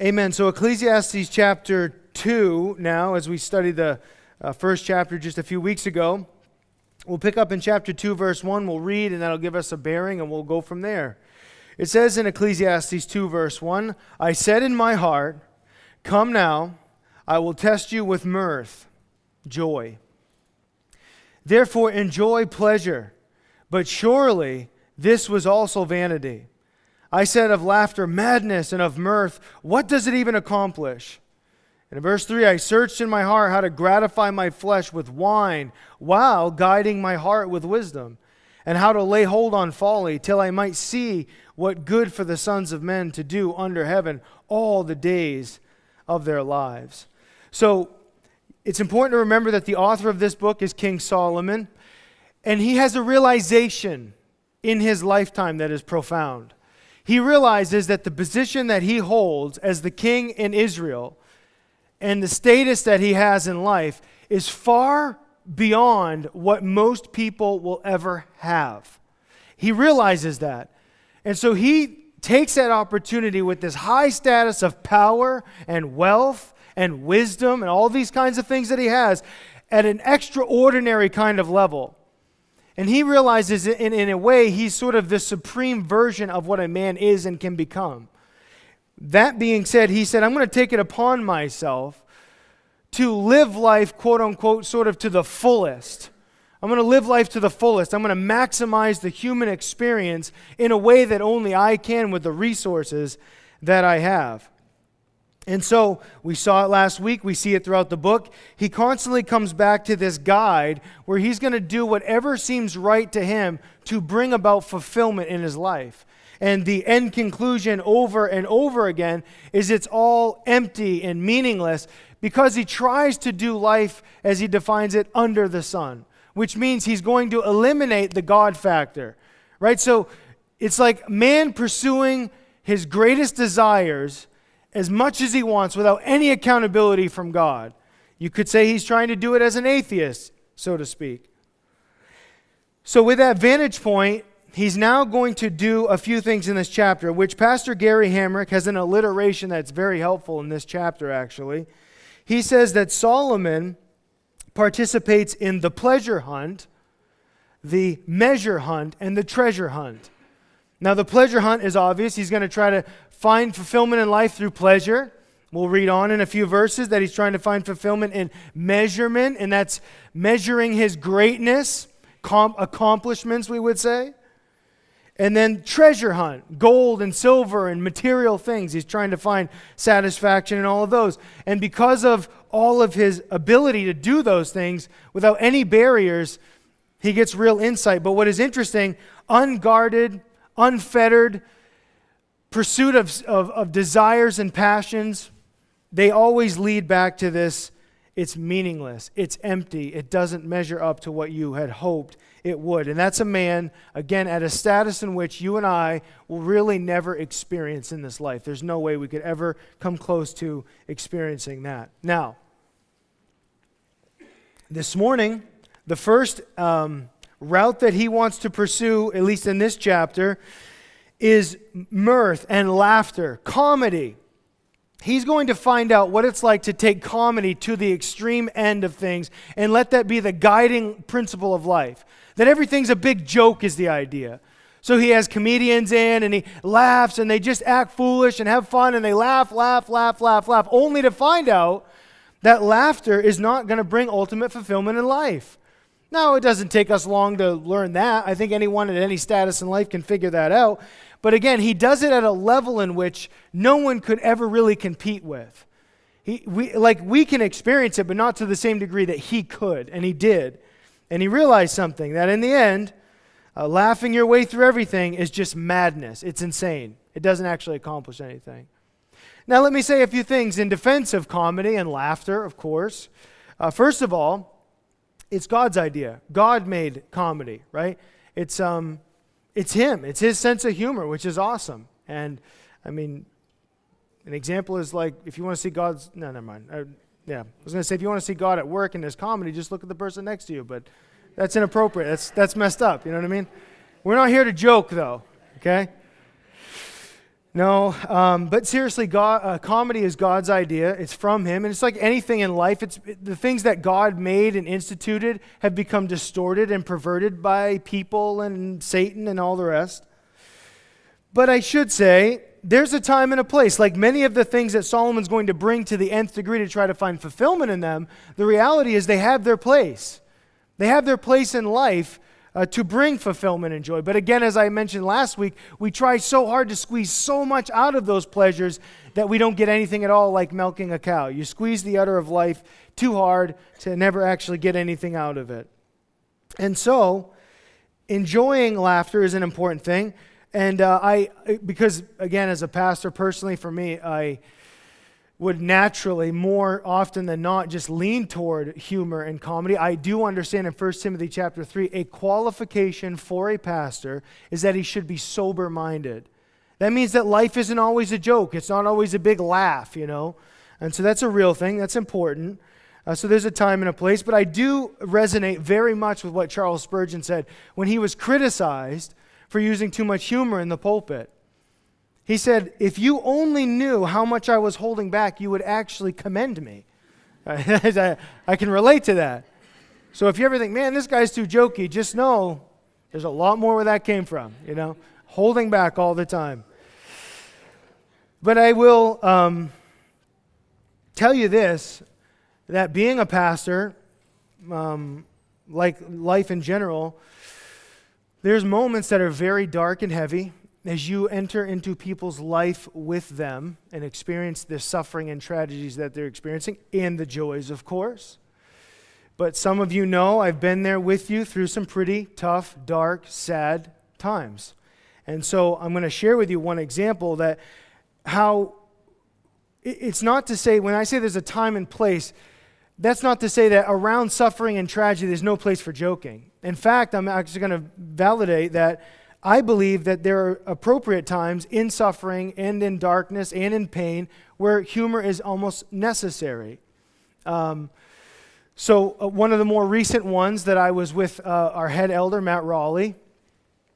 Amen. So Ecclesiastes chapter 2 now, as we studied the first chapter just a few weeks ago. We'll pick up in chapter 2, verse 1. We'll read, and that'll give us a bearing, and we'll go from there. It says in Ecclesiastes 2, verse 1, I said in my heart, come now, I will test you with mirth, joy. Therefore enjoy pleasure, but surely this was also vanity. I said of laughter, madness, and of mirth, what does it even accomplish? And in verse 3, I searched in my heart how to gratify my flesh with wine, while guiding my heart with wisdom, and how to lay hold on folly, till I might see what good for the sons of men to do under heaven all the days of their lives. So it's important to remember that the author of this book is King Solomon, and he has a realization in his lifetime that is profound. He realizes that the position that he holds as the king in Israel and the status that he has in life is far beyond what most people will ever have. He realizes that. And so he takes that opportunity with this high status of power and wealth and wisdom and all these kinds of things that he has at an extraordinary kind of level. And he realizes in a way he's sort of the supreme version of what a man is and can become. That being said, he said, I'm going to take it upon myself to live life, quote unquote, sort of to the fullest. I'm going to live life to the fullest. I'm going to maximize the human experience in a way that only I can with the resources that I have. And so we saw it last week. We see it throughout the book. He constantly comes back to this guide where he's going to do whatever seems right to him to bring about fulfillment in his life. And the end conclusion over and over again is it's all empty and meaningless because he tries to do life as he defines it under the sun, which means he's going to eliminate the God factor, right? So it's like man pursuing his greatest desires as much as he wants without any accountability from God. You could say he's trying to do it as an atheist, so to speak. So with that vantage point, he's now going to do a few things in this chapter, which Pastor Gary Hamrick has an alliteration that's very helpful in this chapter, actually. He says that Solomon participates in the pleasure hunt, the measure hunt, and the treasure hunt. Now, the pleasure hunt is obvious. He's going to try to find fulfillment in life through pleasure. We'll read on in a few verses that he's trying to find fulfillment in measurement, and that's measuring his greatness, accomplishments, we would say. And then treasure hunt, gold and silver and material things. He's trying to find satisfaction in all of those. And because of all of his ability to do those things without any barriers, he gets real insight. But what is interesting, unguarded, unfettered pursuit of desires and passions, they always lead back to this, it's meaningless, it's empty, it doesn't measure up to what you had hoped it would. And that's a man, again, at a status in which you and I will really never experience in this life. There's no way we could ever come close to experiencing that. Now, this morning, the first route that he wants to pursue, at least in this chapter, is mirth and laughter, comedy. He's going to find out what it's like to take comedy to the extreme end of things and let that be the guiding principle of life. That everything's a big joke is the idea. So he has comedians in and he laughs and they just act foolish and have fun and they laugh, only to find out that laughter is not going to bring ultimate fulfillment in life. Now, it doesn't take us long to learn that. I think anyone at any status in life can figure that out. But again, he does it at a level in which no one could ever really compete with. We can experience it, but not to the same degree that he could, and he did. And he realized something, that in the end, laughing your way through everything is just madness. It's insane. It doesn't actually accomplish anything. Now, let me say a few things in defense of comedy and laughter, of course. First of all, it's God's idea. God made comedy, right? It's him. It's his sense of humor, which is awesome. And, I mean, an example is like, if you want to see God's... No, never mind. I was going to say, if you want to see God at work in his comedy, just look at the person next to you. But that's inappropriate. That's messed up. You know what I mean? We're not here to joke, though. Okay? No, but seriously, comedy is God's idea. It's from Him, and it's like anything in life. The things that God made and instituted have become distorted and perverted by people and Satan and all the rest. But I should say, there's a time and a place. Like many of the things that Solomon's going to bring to the nth degree to try to find fulfillment in them, the reality is they have their place. They have their place in life to bring fulfillment and joy. But again, as I mentioned last week, we try so hard to squeeze so much out of those pleasures that we don't get anything at all, like milking a cow. You squeeze the udder of life too hard to never actually get anything out of it. And so, enjoying laughter is an important thing. And because again, as a pastor personally, for me, I would naturally, more often than not, just lean toward humor and comedy. I do understand in 1 Timothy chapter 3, a qualification for a pastor is that he should be sober-minded. That means that life isn't always a joke. It's not always a big laugh, you know. And so that's a real thing. That's important. So there's a time and a place. But I do resonate very much with what Charles Spurgeon said when he was criticized for using too much humor in the pulpit. He said, if you only knew how much I was holding back, you would actually commend me. I can relate to that. So if you ever think, man, this guy's too jokey, just know there's a lot more where that came from, you know, holding back all the time. But I will tell you this, that being a pastor, like life in general, there's moments that are very dark and heavy as you enter into people's life with them and experience the suffering and tragedies that they're experiencing, and the joys, of course. But some of you know I've been there with you through some pretty tough, dark, sad times. And so I'm going to share with you one example that how it's not to say, when I say there's a time and place, that's not to say that around suffering and tragedy there's no place for joking. In fact, I'm actually going to validate that I believe that there are appropriate times in suffering and in darkness and in pain where humor is almost necessary. So one of the more recent ones that I was with our head elder, Matt Raleigh,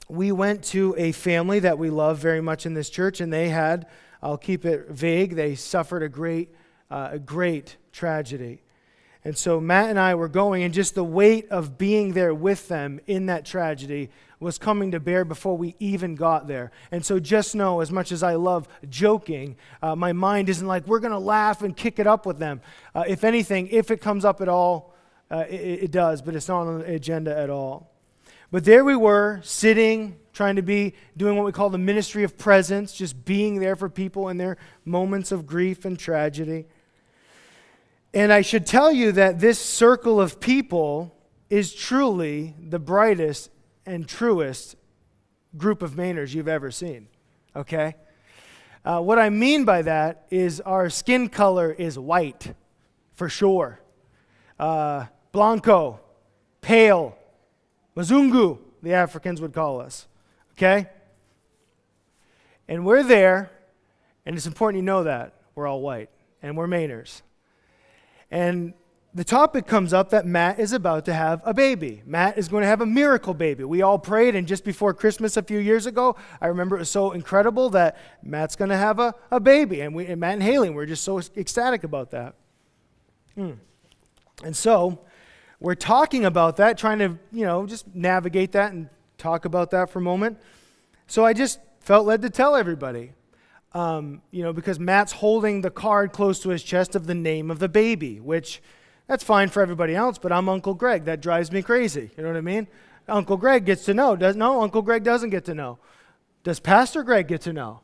we went to a family that we love very much in this church, and they had, I'll keep it vague, they suffered a great tragedy. And so Matt and I were going, and just the weight of being there with them in that tragedy was coming to bear before we even got there. And so just know, as much as I love joking, my mind isn't like, we're going to laugh and kick it up with them. If anything, if it comes up at all, it does, but it's not on the agenda at all. But there we were, sitting, trying to be, doing what we call the ministry of presence, just being there for people in their moments of grief and tragedy. And I should tell you that this circle of people is truly the brightest and truest group of Mainers you've ever seen, okay? What I mean by that is our skin color is white, for sure. Blanco, pale, Mazungu, the Africans would call us, okay? And we're there, and it's important you know that. We're all white, and we're Mainers. And the topic comes up that Matt is about to have a baby. Matt is going to have a miracle baby. We all prayed, and just before Christmas a few years ago, I remember it was so incredible that Matt's going to have a baby. And Matt and Haley were just so ecstatic about that. And so we're talking about that, trying to, just navigate that and talk about that for a moment. So I just felt led to tell everybody. Because Matt's holding the card close to his chest of the name of the baby, which that's fine for everybody else, but I'm Uncle Greg. That drives me crazy. You know what I mean? Uncle Greg gets to know. No, Uncle Greg doesn't get to know. Does Pastor Greg get to know?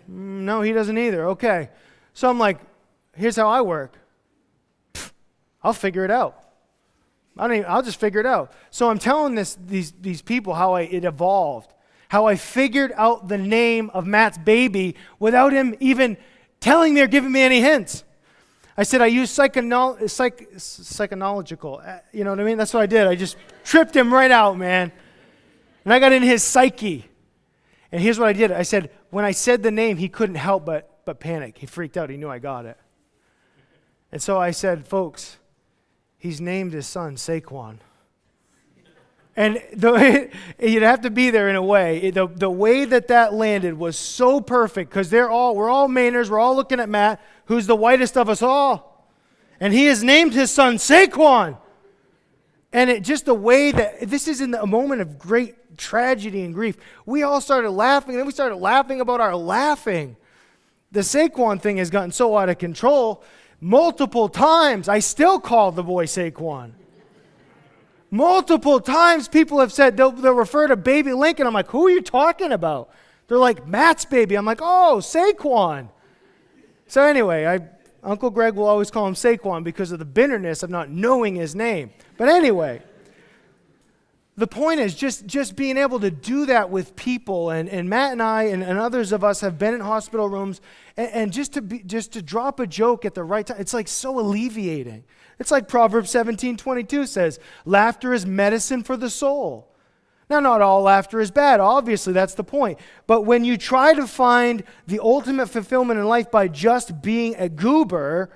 No, he doesn't either. Okay. So I'm like, here's how I work. I'll figure it out. I'll just figure it out. So I'm telling these people how it evolved. How I figured out the name of Matt's baby without him even telling me or giving me any hints. I said I used psychological, you know what I mean? That's what I did. I just tripped him right out, man. And I got in his psyche. And here's what I did. I said, when I said the name, he couldn't help but panic. He freaked out. He knew I got it. And so I said, folks, he's named his son Saquon. And you'd have to be there in a way. The way that landed was so perfect because we're all Mainers. We're all looking at Matt, who's the whitest of us all. And he has named his son Saquon. And just the way that this is in a moment of great tragedy and grief. We all started laughing, and then we started laughing about our laughing. The Saquon thing has gotten so out of control. Multiple times, I still call the boy Saquon. Multiple times people have said, they'll refer to baby Lincoln. I'm like, who are you talking about? They're like, Matt's baby. I'm like, oh, Saquon. So anyway, Uncle Greg will always call him Saquon because of the bitterness of not knowing his name. But anyway, the point is just being able to do that with people. And Matt and I and others of us have been in hospital rooms and just to drop a joke at the right time, it's like so alleviating. It's like Proverbs 17:22 says, laughter is medicine for the soul. Now, not all laughter is bad. Obviously, that's the point. But when you try to find the ultimate fulfillment in life by just being a goober,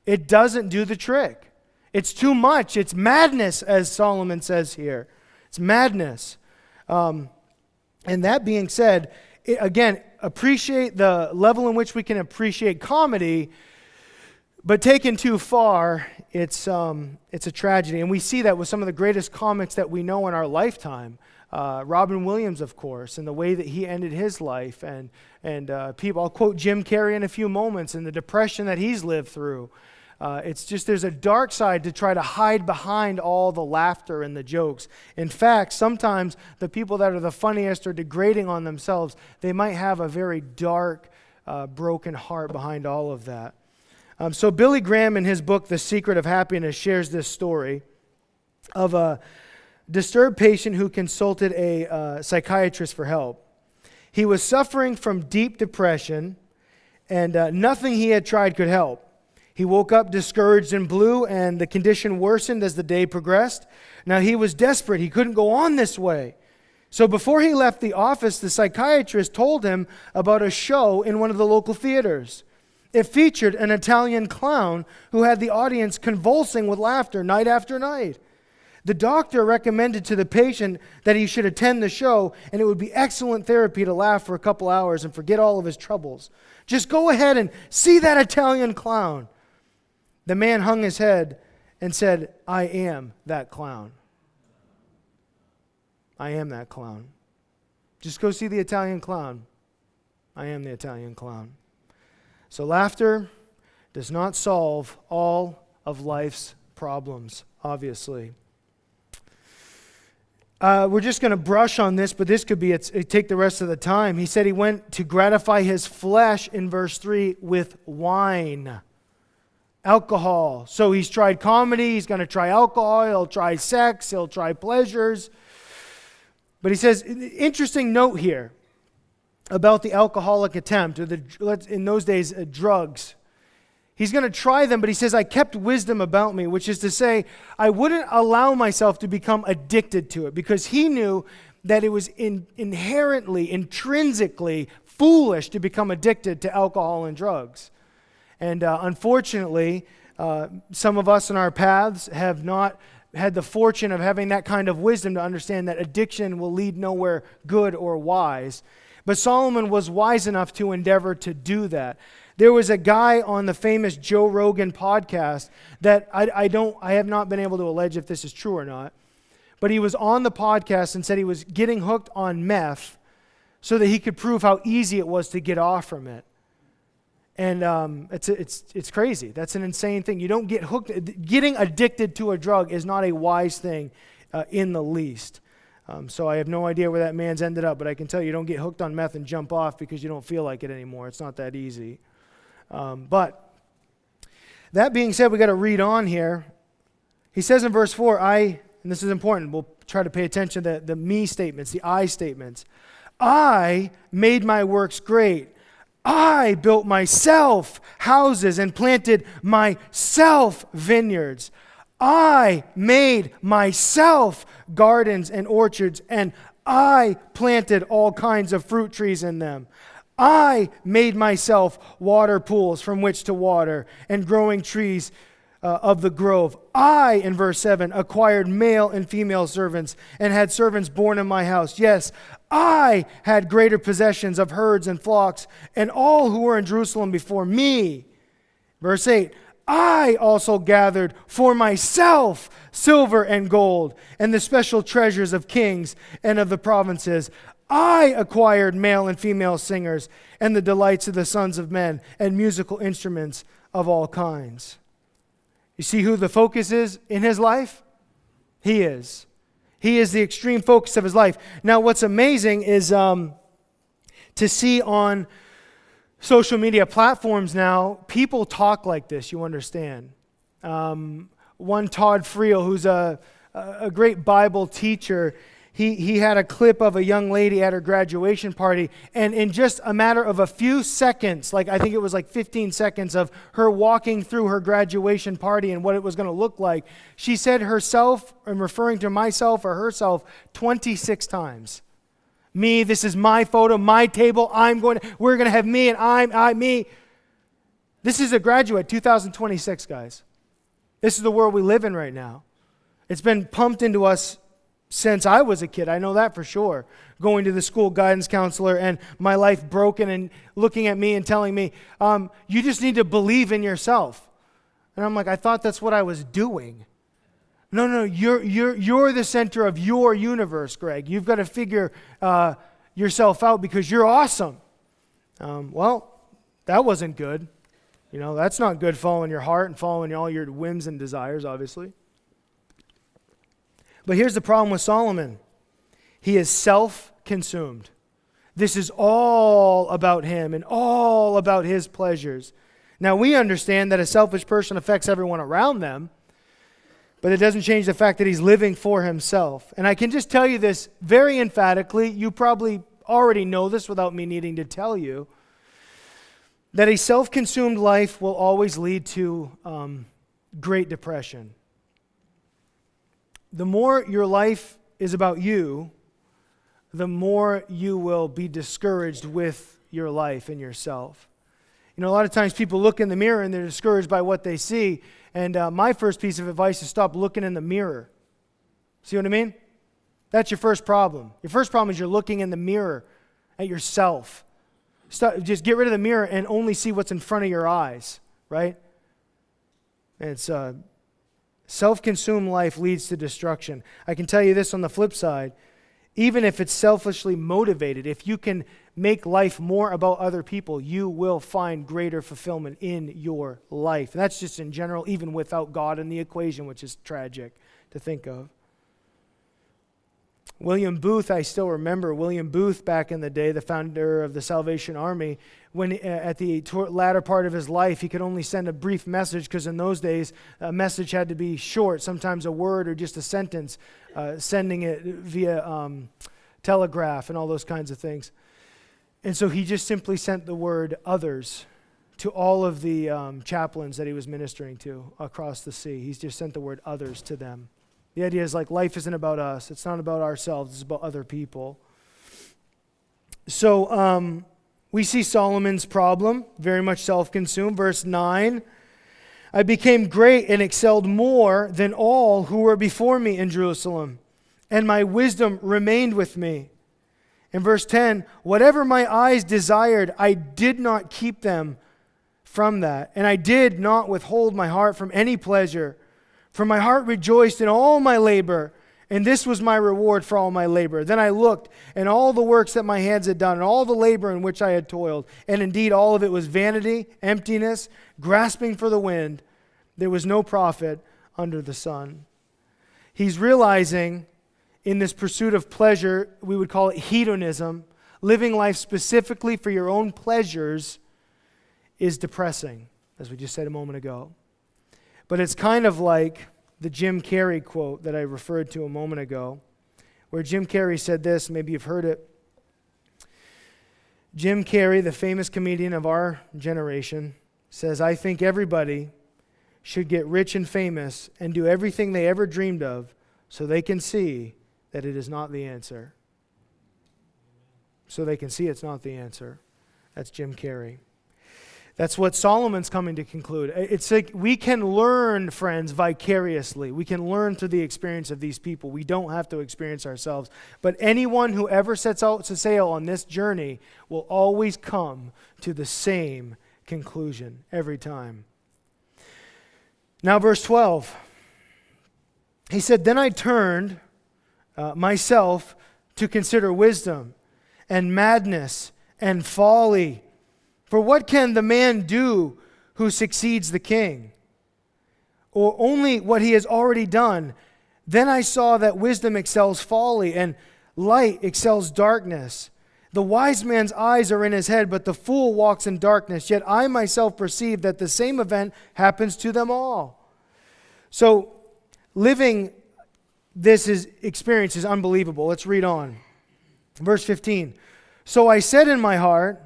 it doesn't do the trick. It's too much. It's madness, as Solomon says here. It's madness. And that being said, again, appreciate the level in which we can appreciate comedy, but taken too far, it's a tragedy. And we see that with some of the greatest comics that we know in our lifetime. Robin Williams, of course, and the way that he ended his life. And people, I'll quote Jim Carrey in a few moments and the depression that he's lived through. It's just there's a dark side to try to hide behind all the laughter and the jokes. In fact, sometimes the people that are the funniest or degrading on themselves, they might have a very dark, broken heart behind all of that. So Billy Graham in his book, The Secret of Happiness, shares this story of a disturbed patient who consulted a psychiatrist for help. He was suffering from deep depression, and nothing he had tried could help. He woke up discouraged and blue, and the condition worsened as the day progressed. Now he was desperate. He couldn't go on this way. So before he left the office, the psychiatrist told him about a show in one of the local theaters. It featured an Italian clown who had the audience convulsing with laughter night after night. The doctor recommended to the patient that he should attend the show, and it would be excellent therapy to laugh for a couple hours and forget all of his troubles. Just go ahead and see that Italian clown. The man hung his head and said, I am that clown. I am that clown. Just go see the Italian clown. I am the Italian clown. So laughter does not solve all of life's problems, obviously. We're just going to brush on this, but this could be take the rest of the time. He said he went to gratify his flesh in verse 3 with wine. Alcohol. So he's tried comedy, he's going to try alcohol, he'll try sex, he'll try pleasures. But he says, interesting note here about the alcoholic attempt, or in those days, drugs. He's going to try them, but he says, I kept wisdom about me, which is to say, I wouldn't allow myself to become addicted to it, because he knew that it was intrinsically foolish to become addicted to alcohol and drugs. And unfortunately, some of us in our paths have not had the fortune of having that kind of wisdom to understand that addiction will lead nowhere good or wise. But Solomon was wise enough to endeavor to do that. There was a guy on the famous Joe Rogan podcast that I have not been able to allege if this is true or not, but he was on the podcast and said he was getting hooked on meth so that he could prove how easy it was to get off from it. And it's crazy. That's an insane thing. You don't get hooked. Getting addicted to a drug is not a wise thing in the least. So I have no idea where that man's ended up, but I can tell you don't get hooked on meth and jump off because you don't feel like it anymore. It's not that easy. But that being said, we got to read on here. He says in verse 4, and this is important, we'll try to pay attention to the me statements, the I statements. I made my works great. I built myself houses and planted myself vineyards. I made myself gardens and orchards, and I planted all kinds of fruit trees in them. I made myself water pools from which to water, and growing trees of the grove. I, in verse 7, acquired male and female servants and had servants born in my house. Yes, I had greater possessions of herds and flocks and all who were in Jerusalem before me. Verse 8, I also gathered for myself silver and gold and the special treasures of kings and of the provinces. I acquired male and female singers and the delights of the sons of men and musical instruments of all kinds. You see who the focus is in his life? He is. He is the extreme focus of his life. Now, what's amazing is to see on social media platforms now, people talk like this, you understand. One Todd Friel, who's a great Bible teacher, he had a clip of a young lady at her graduation party, and in just a matter of a few seconds, like I think it was like 15 seconds of her walking through her graduation party and what it was going to look like, she said herself, and referring to myself or herself, 26 times. Me, this is my photo, my table, we're going to have me and me. This is a graduate, 2026, guys. This is the world we live in right now. It's been pumped into us since I was a kid, I know that for sure. Going to the school guidance counselor and my life broken and looking at me and telling me, you just need to believe in yourself. And I'm like, I thought that's what I was doing. No, you're the center of your universe, Greg. You've got to figure yourself out because you're awesome. Well, that wasn't good. You know, that's not good following your heart and following all your whims and desires, obviously. But here's the problem with Solomon. He is self-consumed. This is all about him and all about his pleasures. Now, we understand that a selfish person affects everyone around them, but it doesn't change the fact that he's living for himself. And I can just tell you this very emphatically. You probably already know this without me needing to tell you, that a self-consumed life will always lead to Great Depression. The more your life is about you, the more you will be discouraged with your life and yourself. You know, a lot of times people look in the mirror and they're discouraged by what they see. And my first piece of advice is stop looking in the mirror. See what I mean? That's your first problem. Your first problem is you're looking in the mirror at yourself. Just get rid of the mirror and only see what's in front of your eyes, right? And it's self-consumed life leads to destruction. I can tell you this on the flip side. Even if it's selfishly motivated, if you can make life more about other people, you will find greater fulfillment in your life. And that's just in general, even without God in the equation, which is tragic to think of. William Booth, I still remember William Booth back in the day, the founder of the Salvation Army, when at the latter part of his life, he could only send a brief message because in those days, a message had to be short, sometimes a word or just a sentence, sending it via telegraph and all those kinds of things. And so he just simply sent the word others to all of the chaplains that he was ministering to across the sea. He's just sent the word others to them. The idea is like life isn't about us. It's not about ourselves. It's about other people. So we see Solomon's problem, very much self-consumed. Verse 9, I became great and excelled more than all who were before me in Jerusalem, and my wisdom remained with me. In verse 10, whatever my eyes desired, I did not keep them from that, and I did not withhold my heart from any pleasure. For my heart rejoiced in all my labor, and this was my reward for all my labor. Then I looked, and all the works that my hands had done, and all the labor in which I had toiled, and indeed all of it was vanity, emptiness, grasping for the wind. There was no profit under the sun. He's realizing in this pursuit of pleasure, we would call it hedonism, living life specifically for your own pleasures is depressing, as we just said a moment ago. But it's kind of like the Jim Carrey quote that I referred to a moment ago, where Jim Carrey said this, maybe you've heard it. Jim Carrey, the famous comedian of our generation, says, I think everybody should get rich and famous and do everything they ever dreamed of so they can see that it is not the answer. So they can see it's not the answer. That's Jim Carrey. That's what Solomon's coming to conclude. It's like we can learn, friends, vicariously. We can learn through the experience of these people. We don't have to experience ourselves. But anyone who ever sets out to sail on this journey will always come to the same conclusion every time. Now, verse 12. He said, "Then I turned myself to consider wisdom and madness and folly. For what can the man do who succeeds the king? Or only what he has already done. Then I saw that wisdom excels folly, and light excels darkness. The wise man's eyes are in his head, but the fool walks in darkness. Yet I myself perceive that the same event happens to them all." So, living this experience is unbelievable. Let's read on. Verse 15. "So I said in my heart,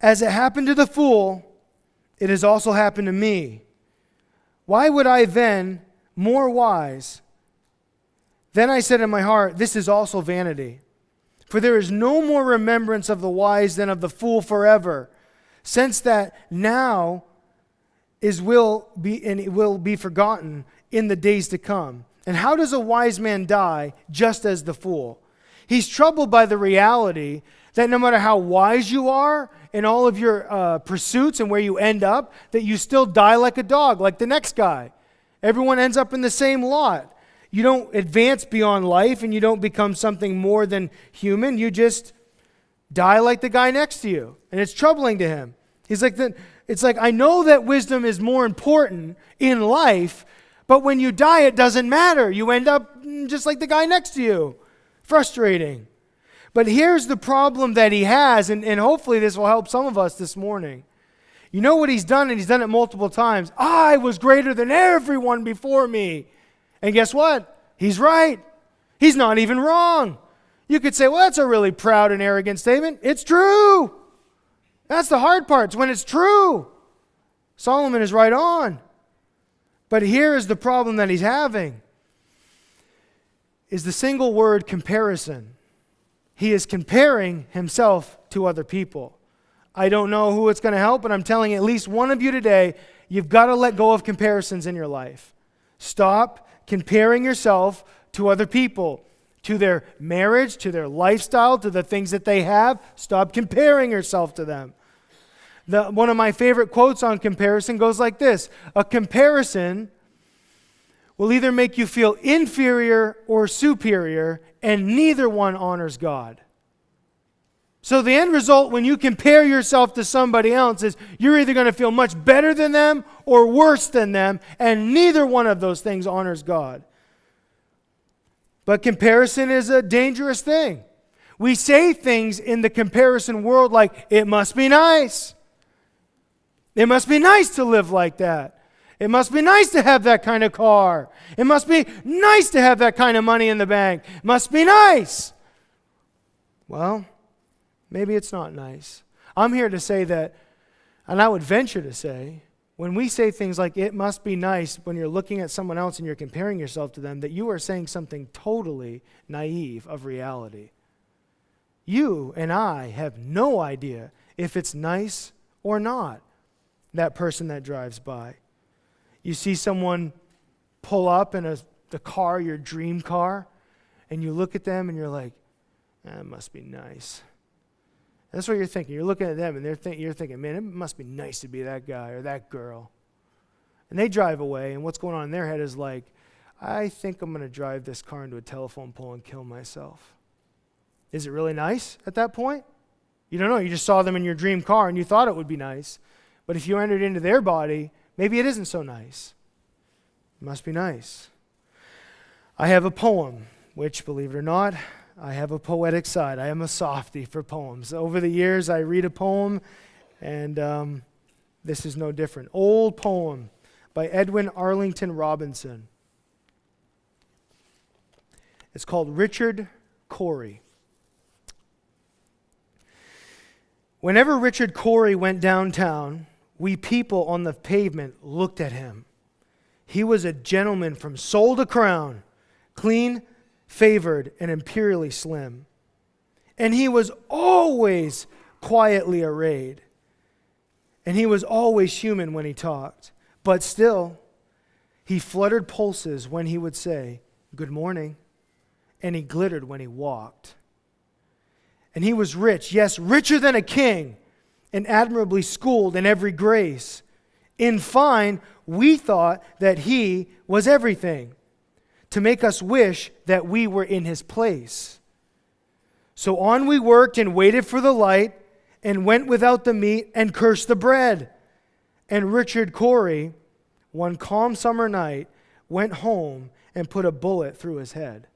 as it happened to the fool, it has also happened to me. Why would I then, more wise? Then I said in my heart, this is also vanity. For there is no more remembrance of the wise than of the fool forever, since that now will be forgotten in the days to come. And how does a wise man die just as the fool? He's troubled by the reality that no matter how wise you are in all of your pursuits and where you end up, that you still die like a dog, like the next guy. Everyone ends up in the same lot. You don't advance beyond life and you don't become something more than human. You just die like the guy next to you. And it's troubling to him. He's like, it's like, I know that wisdom is more important in life, but when you die, it doesn't matter. You end up just like the guy next to you. Frustrating. But here's the problem that he has, and hopefully this will help some of us this morning. You know what he's done, and he's done it multiple times. I was greater than everyone before me. And guess what? He's right. He's not even wrong. You could say, well, that's a really proud and arrogant statement. It's true. That's the hard part. It's when it's true. Solomon is right on. But here is the problem that he's having. Is the single word comparison. He is comparing himself to other people. I don't know who it's going to help, but I'm telling at least one of you today, you've got to let go of comparisons in your life. Stop comparing yourself to other people, to their marriage, to their lifestyle, to the things that they have. Stop comparing yourself to them. One of my favorite quotes on comparison goes like this: a comparison will either make you feel inferior or superior, and neither one honors God. So the end result when you compare yourself to somebody else is you're either going to feel much better than them or worse than them, and neither one of those things honors God. But comparison is a dangerous thing. We say things in the comparison world like, it must be nice. It must be nice to live like that. It must be nice to have that kind of car. It must be nice to have that kind of money in the bank. It must be nice. Well, maybe it's not nice. I'm here to say that, and I would venture to say, when we say things like, it must be nice, when you're looking at someone else and you're comparing yourself to them, that you are saying something totally naive of reality. You and I have no idea if it's nice or not, that person that drives by. You see someone pull up in the car, your dream car, and you look at them and you're like, that must be nice. That's what you're thinking. You're looking at them and you're thinking, man, it must be nice to be that guy or that girl. And they drive away, and what's going on in their head is like, I think I'm going to drive this car into a telephone pole and kill myself. Is it really nice at that point? You don't know. You just saw them in your dream car and you thought it would be nice. But if you entered into their body, maybe it isn't so nice. It must be nice. I have a poem, which, believe it or not, I have a poetic side. I am a softie for poems. Over the years, I read a poem, and this is no different. Old poem by Edwin Arlington Robinson. It's called Richard Cory. Whenever Richard Cory went downtown, we people on the pavement looked at him. He was a gentleman from sole to crown, clean, favored, and imperially slim. And he was always quietly arrayed. And he was always human when he talked. But still, he fluttered pulses when he would say, "Good morning." And he glittered when he walked. And he was rich, yes, richer than a king, and admirably schooled in every grace. In fine, we thought that he was everything, to make us wish that we were in his place. So on we worked and waited for the light, and went without the meat and cursed the bread. And Richard Corey, one calm summer night, went home and put a bullet through his head.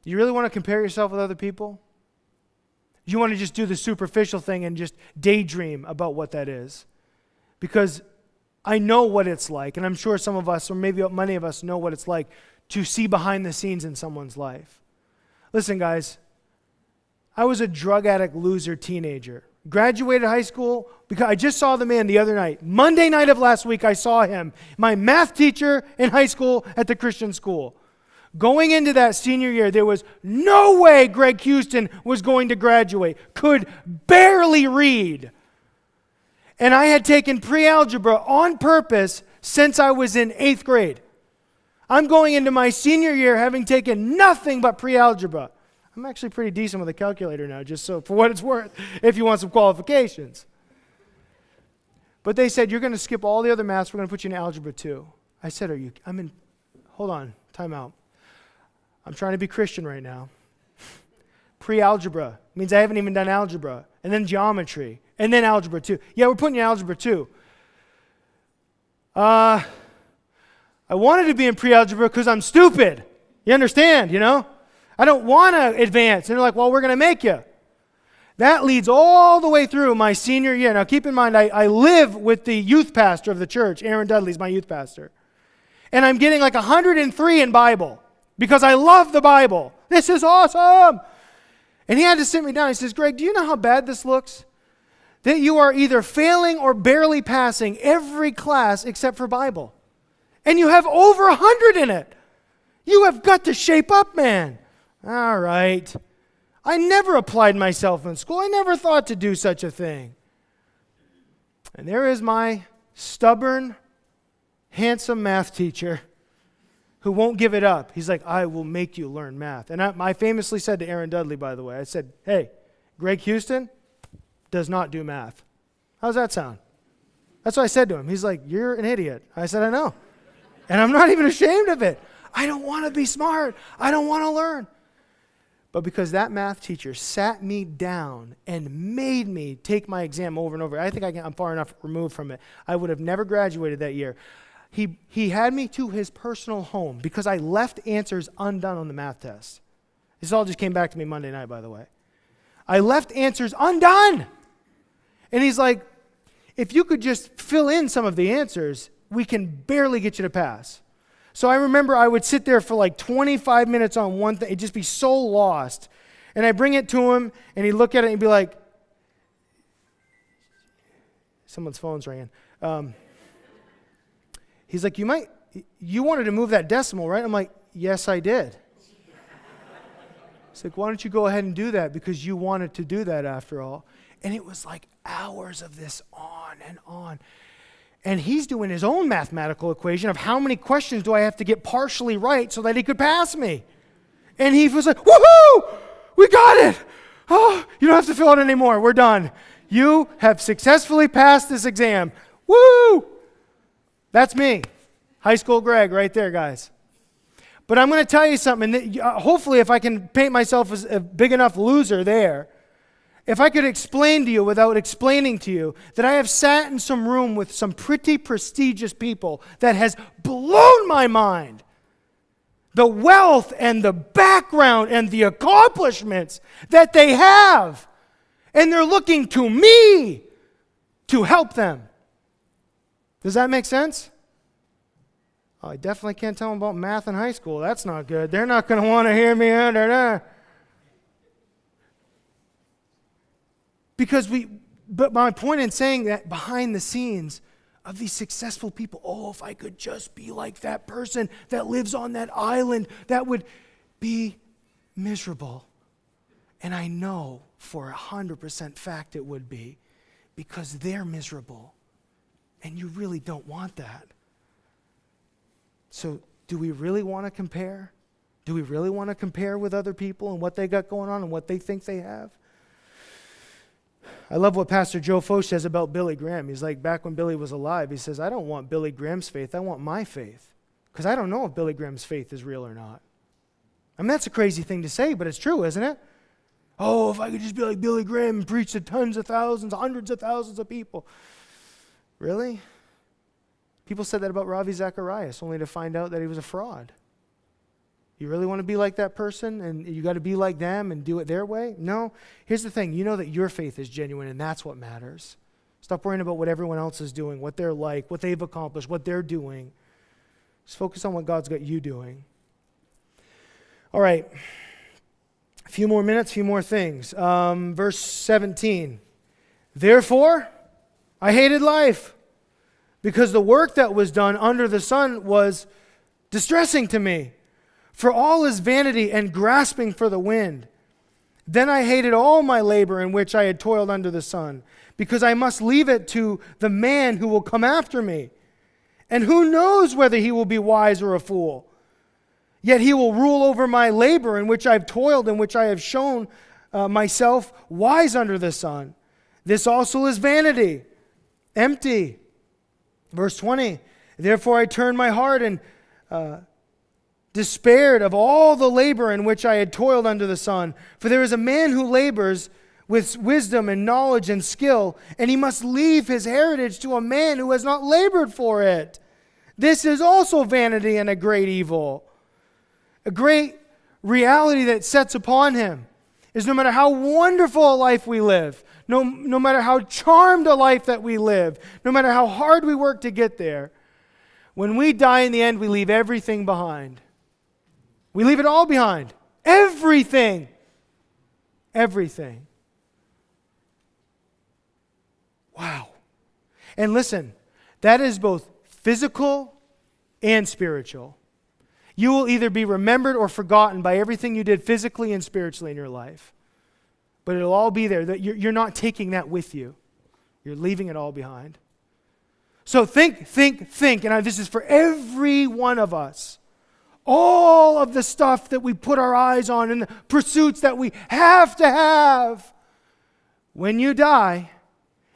You really want to compare yourself with other people? You want to just do the superficial thing and just daydream about what that is? Because I know what it's like, and I'm sure some of us, or maybe many of us, know what it's like to see behind the scenes in someone's life. Listen, guys, I was a drug addict, loser teenager. Graduated high school because I just saw the man the other night. Monday night of last week, I saw him, my math teacher in high school at the Christian school. Going into that senior year, there was no way Greg Huston was going to graduate. Could barely read. And I had taken pre-algebra on purpose since I was in 8th grade. I'm going into my senior year having taken nothing but pre-algebra. I'm actually pretty decent with a calculator now, just so for what it's worth, if you want some qualifications. But they said, "You're going to skip all the other maths. We're going to put you in algebra 2. I said, hold on, time out. I'm trying to be Christian right now. Pre-algebra means I haven't even done algebra, and then geometry, and then algebra 2. Yeah, we're putting you in algebra 2. I wanted to be in pre-algebra because I'm stupid. You understand, I don't want to advance. And they're like, "Well, we're going to make you." That leads all the way through my senior year. Now, keep in mind, I live with the youth pastor of the church. Aaron Dudley's my youth pastor. And I'm getting like 103 in Bible because I love the Bible. This is awesome. And he had to sit me down. He says, "Greg, do you know how bad this looks? That you are either failing or barely passing every class except for Bible. And you have over 100 in it. You have got to shape up, man." All right. I never applied myself in school. I never thought to do such a thing. And there is my stubborn, handsome math teacher who won't give it up. He's like, "I will make you learn math." And I famously said to Aaron Dudley, by the way, I said, "Hey, Greg Huston does not do math. How's that sound?" That's what I said to him. He's like, "You're an idiot." I said, "I know. And I'm not even ashamed of it. I don't want to be smart. I don't want to learn." But because that math teacher sat me down and made me take my exam over and over, I think I'm far enough removed from it. I would have never graduated that year. He had me to his personal home because I left answers undone on the math test. This all just came back to me Monday night, by the way. I left answers undone. And he's like, "If you could just fill in some of the answers, we can barely get you to pass." So I remember I would sit there for like 25 minutes on one thing. It'd just be so lost. And I bring it to him, and he'd look at it and he'd be like, someone's phone's ringing. He's like, you wanted to move that decimal, right? I'm like, "Yes, I did." He's like, "Why don't you go ahead and do that? Because you wanted to do that after all." And it was like hours of this on and on. And he's doing his own mathematical equation of how many questions do I have to get partially right so that he could pass me. And he was like, "Woohoo! We got it! Oh, you don't have to fill it anymore. We're done. You have successfully passed this exam. Woo!" That's me. High school Greg right there, guys. But I'm going to tell you something. Hopefully, if I can paint myself as a big enough loser there, if I could explain to you without explaining to you that I have sat in some room with some pretty prestigious people that has blown my mind. The wealth and the background and the accomplishments that they have. And they're looking to me to help them. Does that make sense? Oh, I definitely can't tell them about math in high school. That's not good. They're not going to want to hear me. But my point in saying that behind the scenes of these successful people, "Oh, if I could just be like that person that lives on that island, that would be miserable." And I know for 100% fact it would be, because they're miserable. And you really don't want that. So do we really want to compare? Do we really want to compare with other people and what they got going on and what they think they have? I love what Pastor Joe Focht says about Billy Graham. He's like, back when Billy was alive, he says, I don't want Billy Graham's faith, I want my faith. Because I don't know if Billy Graham's faith is real or not. I mean, that's a crazy thing to say, but it's true, isn't it? Oh, if I could just be like Billy Graham and preach to tons of thousands, hundreds of thousands of people. Really? People said that about Ravi Zacharias, only to find out that he was a fraud. You really want to be like that person and you got to be like them and do it their way? No. Here's the thing. You know that your faith is genuine and that's what matters. Stop worrying about what everyone else is doing, what they're like, what they've accomplished, what they're doing. Just focus on what God's got you doing. All right. A few more minutes, a few more things. Verse 17. Therefore, I hated life, because the work that was done under the sun was distressing to me. For all is vanity and grasping for the wind. Then I hated all my labor in which I had toiled under the sun, because I must leave it to the man who will come after me. And who knows whether he will be wise or a fool? Yet he will rule over my labor in which I have toiled, in which I have shown myself wise under the sun. This also is vanity, empty. Verse 20, therefore I turned my heart and despaired of all the labor in which I had toiled under the sun. For there is a man who labors with wisdom and knowledge and skill, and he must leave his heritage to a man who has not labored for it. This is also vanity and a great evil. A great reality that sets upon him is no matter how wonderful a life we live, no matter how charmed a life that we live, no matter how hard we work to get there, when we die in the end, we leave everything behind. We leave it all behind. Everything. Everything. Wow. And listen, that is both physical and spiritual. You will either be remembered or forgotten by everything you did physically and spiritually in your life. But it'll all be there. That you're not taking that with you. You're leaving it all behind. So think. And this is for every one of us. All of the stuff that we put our eyes on and the pursuits that we have to have. When you die,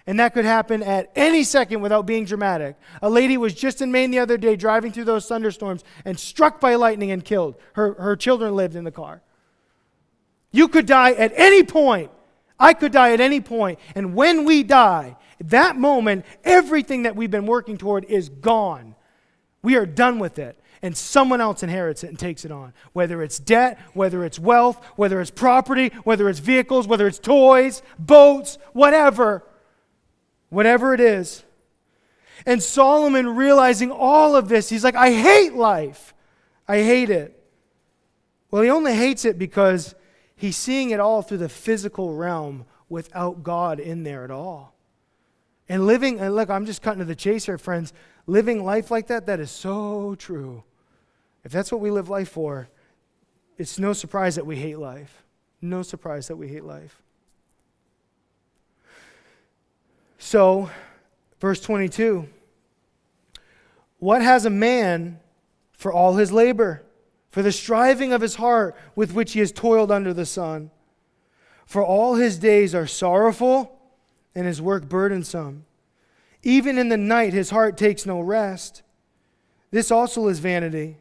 and that could happen at any second without being dramatic. A lady was just in Maine the other day driving through those thunderstorms and struck by lightning and killed. Her children lived in the car. You could die at any point. I could die at any point. And when we die, at that moment, everything that we've been working toward is gone. We are done with it. And someone else inherits it and takes it on. Whether it's debt, whether it's wealth, whether it's property, whether it's vehicles, whether it's toys, boats, whatever. Whatever it is. And Solomon, realizing all of this, he's like, I hate life. I hate it. Well, he only hates it because he's seeing it all through the physical realm without God in there at all. And living, and look, I'm just cutting to the chase here, friends. Living life like that, that is so true. If that's what we live life for, it's no surprise that we hate life. No surprise that we hate life. So, verse 22, what has a man for all his labor, for the striving of his heart with which he has toiled under the sun? For all his days are sorrowful and his work burdensome. Even in the night his heart takes no rest. This also is vanity.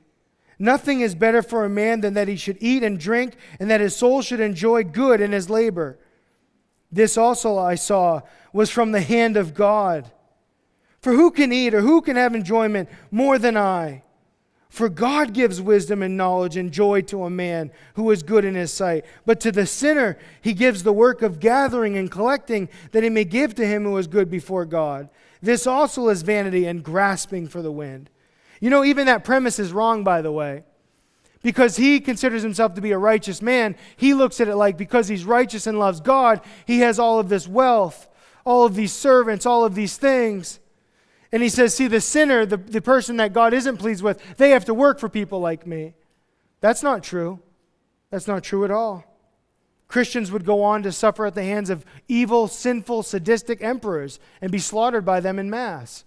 Nothing is better for a man than that he should eat and drink, and that his soul should enjoy good in his labor. This also I saw was from the hand of God. For who can eat or who can have enjoyment more than I? For God gives wisdom and knowledge and joy to a man who is good in his sight. But to the sinner he gives the work of gathering and collecting, that he may give to him who is good before God. This also is vanity and grasping for the wind. You know, even that premise is wrong, by the way. Because he considers himself to be a righteous man, he looks at it like because he's righteous and loves God, he has all of this wealth, all of these servants, all of these things. And he says, see, the sinner, the person that God isn't pleased with, they have to work for people like me. That's not true. That's not true at all. Christians would go on to suffer at the hands of evil, sinful, sadistic emperors and be slaughtered by them in mass.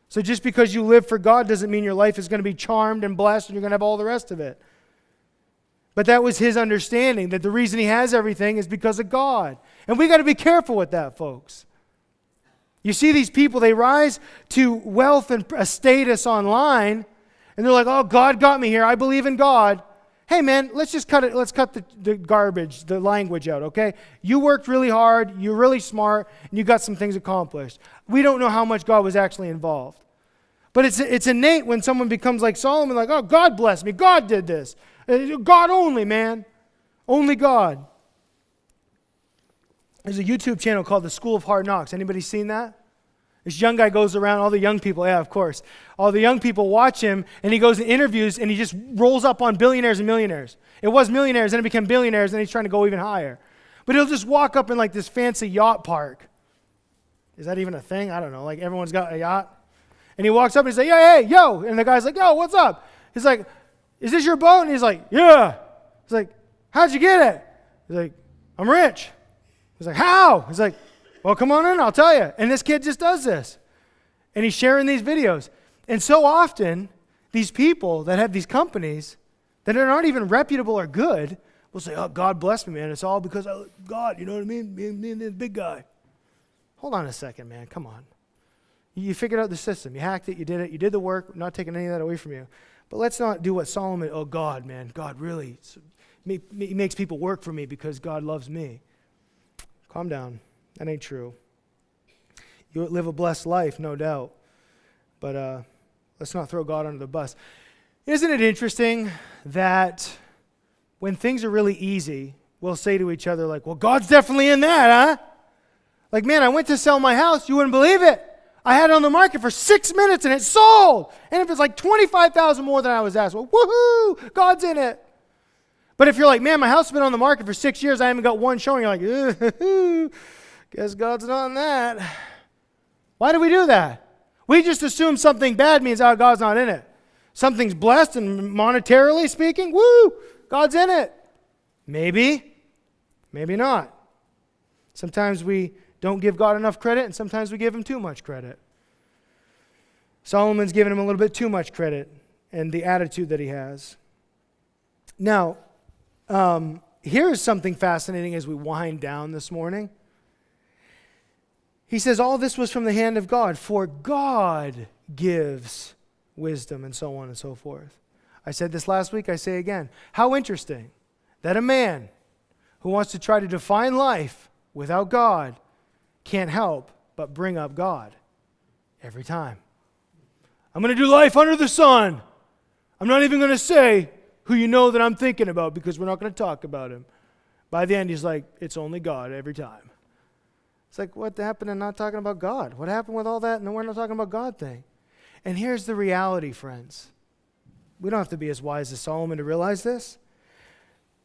So just because you live for God doesn't mean your life is going to be charmed and blessed and you're going to have all the rest of it. But that was his understanding, that the reason he has everything is because of God. And we got to be careful with that, folks. You see these people, they rise to wealth and a status online, and they're like, oh, God got me here. I believe in God. Hey, man, let's just cut it. Let's cut the garbage, the language out, okay? You worked really hard. You're really smart, and you got some things accomplished. We don't know how much God was actually involved. But it's innate when someone becomes like Solomon, like, oh, God bless me. God did this. God only, man. Only God. There's a YouTube channel called The School of Hard Knocks. Anybody seen that? This young guy goes around, all the young people, yeah, of course. All the young people watch him, and he goes to interviews, and he just rolls up on billionaires and millionaires. It was millionaires, then it became billionaires, and he's trying to go even higher. But he'll just walk up in like this fancy yacht park. Is that even a thing? I don't know. Like everyone's got a yacht. And he walks up and he's like, hey, yo. And the guy's like, yo, what's up? He's like, is this your boat? And he's like, yeah. He's like, how'd you get it? He's like, I'm rich. He's like, how? He's like, well, come on in, I'll tell you. And this kid just does this. And he's sharing these videos. And so often, these people that have these companies that aren't even reputable or good will say, oh, God bless me, man. It's all because of God, you know what I mean? Me and this big guy. Hold on a second, man. Come on. You figured out the system. You hacked it. You did it. You did the work. I'm not taking any of that away from you. But let's not do what Solomon, oh, God, man. God really, he makes people work for me because God loves me. Calm down. That ain't true. You live a blessed life, no doubt. But let's not throw God under the bus. Isn't it interesting that when things are really easy, we'll say to each other like, well, God's definitely in that, huh? Like, man, I went to sell my house. You wouldn't believe it. I had it on the market for 6 minutes and it sold. And if it's like $25,000 more than I was asked, well, woohoo, God's in it. But if you're like, man, my house has been on the market for 6 years, I haven't got one showing, you're like, guess God's not in that. Why do we do that? We just assume something bad means, oh, God's not in it. Something's blessed and monetarily speaking, woo, God's in it. Maybe, maybe not. Sometimes we don't give God enough credit, and sometimes we give him too much credit. Solomon's giving him a little bit too much credit and the attitude that he has. Now, here is something fascinating as we wind down this morning. He says, all this was from the hand of God, for God gives wisdom, and so on and so forth. I said this last week, I say again. How interesting that a man who wants to try to define life without God can't help but bring up God every time. I'm going to do life under the sun. I'm not even going to say who you know that I'm thinking about because we're not going to talk about him. By the end, he's like, it's only God every time. It's like, what happened to not talking about God? What happened with all that? No, we're not talking about God thing. And here's the reality, friends. We don't have to be as wise as Solomon to realize this.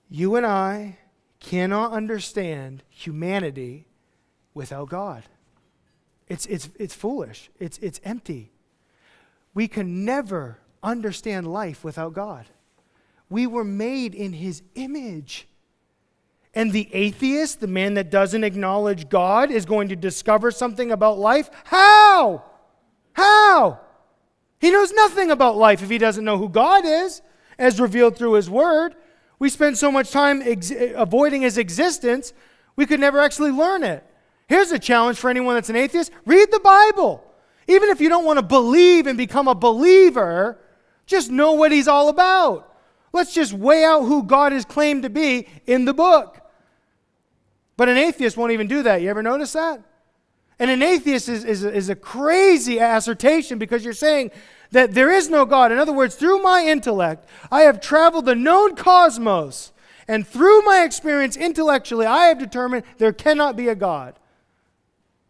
You and I cannot understand humanity without God. It's foolish. It's empty. We can never understand life without God. We were made in his image. And the atheist, the man that doesn't acknowledge God, is going to discover something about life? How? How? He knows nothing about life if he doesn't know who God is, as revealed through his word. We spend so much time avoiding his existence, we could never actually learn it. Here's a challenge for anyone that's an atheist. Read the Bible. Even if you don't want to believe and become a believer, just know what he's all about. Let's just weigh out who God is claimed to be in the book. But an atheist won't even do that. You ever notice that? And an atheist is a crazy assertion because you're saying that there is no God. In other words, through my intellect, I have traveled the known cosmos, and through my experience intellectually, I have determined there cannot be a God.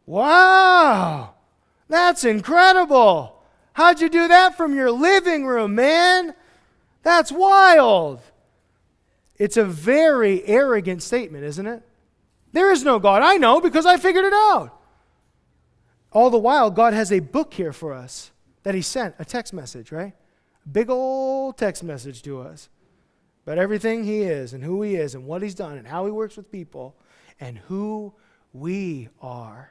Wow! That's incredible! How'd you do that from your living room, man? That's wild! It's a very arrogant statement, isn't it? There is no God. I know because I figured it out. All the while, God has a book here for us that he sent, a text message, right? A big old text message to us. about everything he is and who he is and what he's done and how he works with people and who we are.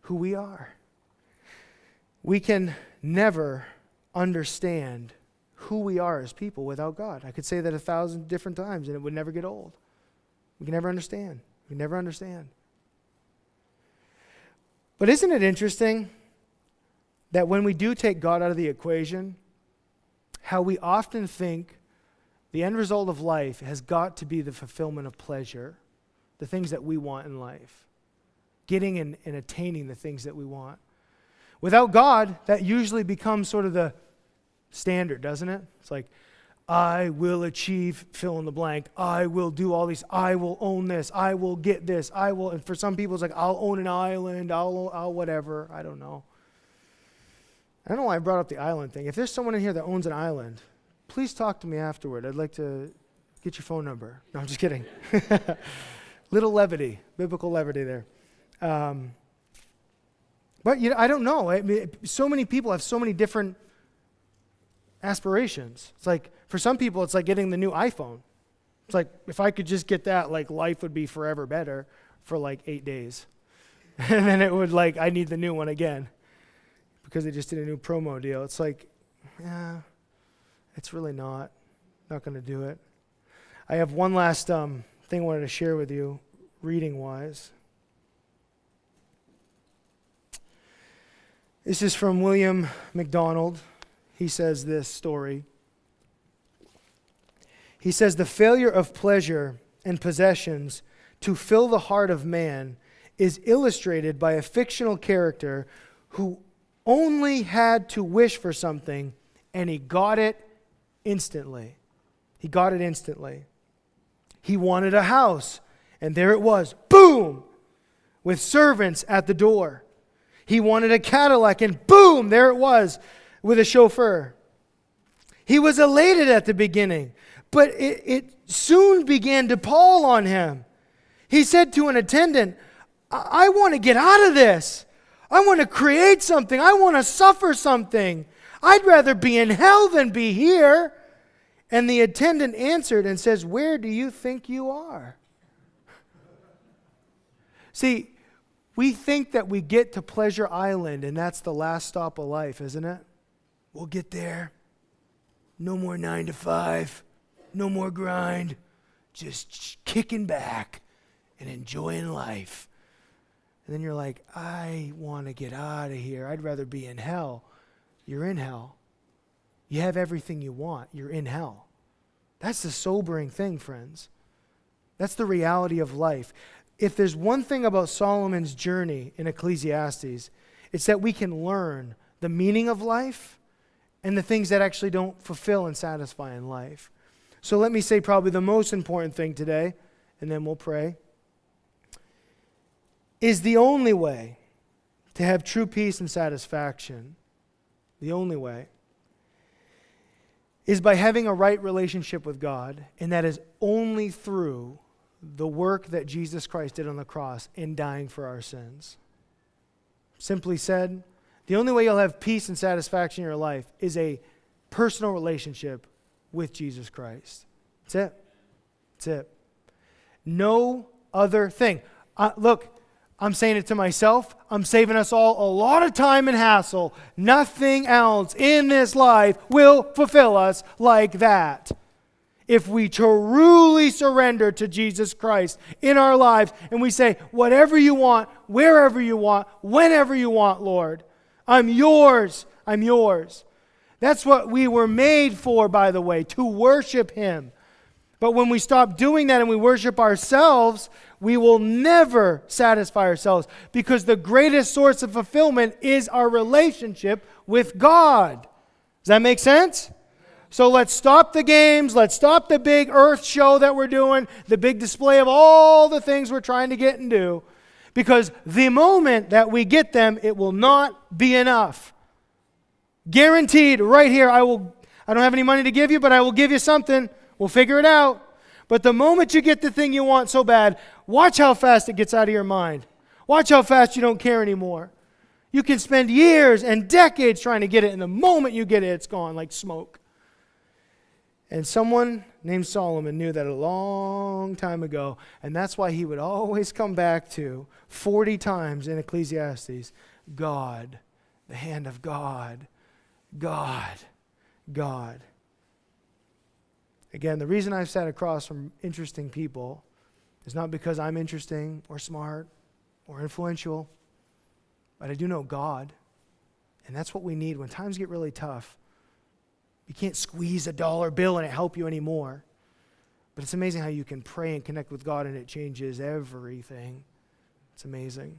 Who we are. We can never understand who we are as people without God. I could say that 1,000 different times and it would never get old. We can never understand. We can never understand. But isn't it interesting that when we do take God out of the equation, how we often think the end result of life has got to be the fulfillment of pleasure, the things that we want in life, getting and attaining the things that we want. Without God, that usually becomes sort of the standard, doesn't it? It's like, I will achieve fill in the blank. I will do all these. I will own this. I will get this. I will. And for some people, it's like, I'll own an island. I'll whatever. I don't know. I don't know why I brought up the island thing. If there's someone in here that owns an island, please talk to me afterward. I'd like to get your phone number. No, I'm just kidding. Little levity, biblical levity there. But I don't know. I mean, so many people have so many different aspirations. It's like, for some people, it's like getting the new iPhone. It's like, if I could just get that, like, life would be forever better for like 8 days. And then it would I need the new one again because they just did a new promo deal. It's like, yeah, it's really not going to do it. I have one last thing I wanted to share with you, reading-wise. This is from William MacDonald. He says this story. He says, the failure of pleasure and possessions to fill the heart of man is illustrated by a fictional character who only had to wish for something and he got it instantly. He got it instantly. He wanted a house, and there it was, boom, with servants at the door. He wanted a Cadillac, and boom, there it was, with a chauffeur. He was elated at the beginning, but it soon began to pall on him. He said to an attendant, I want to get out of this. I want to create something. I want to suffer something. I'd rather be in hell than be here. And the attendant answered and says, where do you think you are? See, we think that we get to Pleasure Island and that's the last stop of life, isn't it? We'll get there. No more 9 to 5. No more grind. Just kicking back and enjoying life. And then you're like, I want to get out of here. I'd rather be in hell. You're in hell. You have everything you want. You're in hell. That's the sobering thing, friends. That's the reality of life. If there's one thing about Solomon's journey in Ecclesiastes, it's that we can learn the meaning of life and the things that actually don't fulfill and satisfy in life. So let me say probably the most important thing today, and then we'll pray, is the only way to have true peace and satisfaction, the only way, is by having a right relationship with God, and that is only through the work that Jesus Christ did on the cross in dying for our sins. Simply said, the only way you'll have peace and satisfaction in your life is a personal relationship with Jesus Christ. That's it. That's it. No other thing. Look, I'm saying it to myself. I'm saving us all a lot of time and hassle. Nothing else in this life will fulfill us like that. If we truly surrender to Jesus Christ in our lives and we say, whatever you want, wherever you want, whenever you want, Lord, I'm yours, I'm yours. That's what we were made for, by the way, to worship Him. But when we stop doing that and we worship ourselves, we will never satisfy ourselves because the greatest source of fulfillment is our relationship with God. Does that make sense? So let's stop the games. Let's stop the big earth show that we're doing, the big display of all the things we're trying to get and do. Because the moment that we get them, it will not be enough. Guaranteed right here, I don't have any money to give you, but I will give you something. We'll figure it out. But the moment you get the thing you want so bad, watch how fast it gets out of your mind. Watch how fast you don't care anymore. You can spend years and decades trying to get it, and the moment you get it, it's gone like smoke. And someone named Solomon knew that a long time ago, and that's why he would always come back to 40 times in Ecclesiastes, God, the hand of God, God, God. Again, the reason I've sat across from interesting people is not because I'm interesting or smart or influential, but I do know God, and that's what we need when times get really tough. You can't squeeze a dollar bill and it help you anymore. But it's amazing how you can pray and connect with God and it changes everything. It's amazing.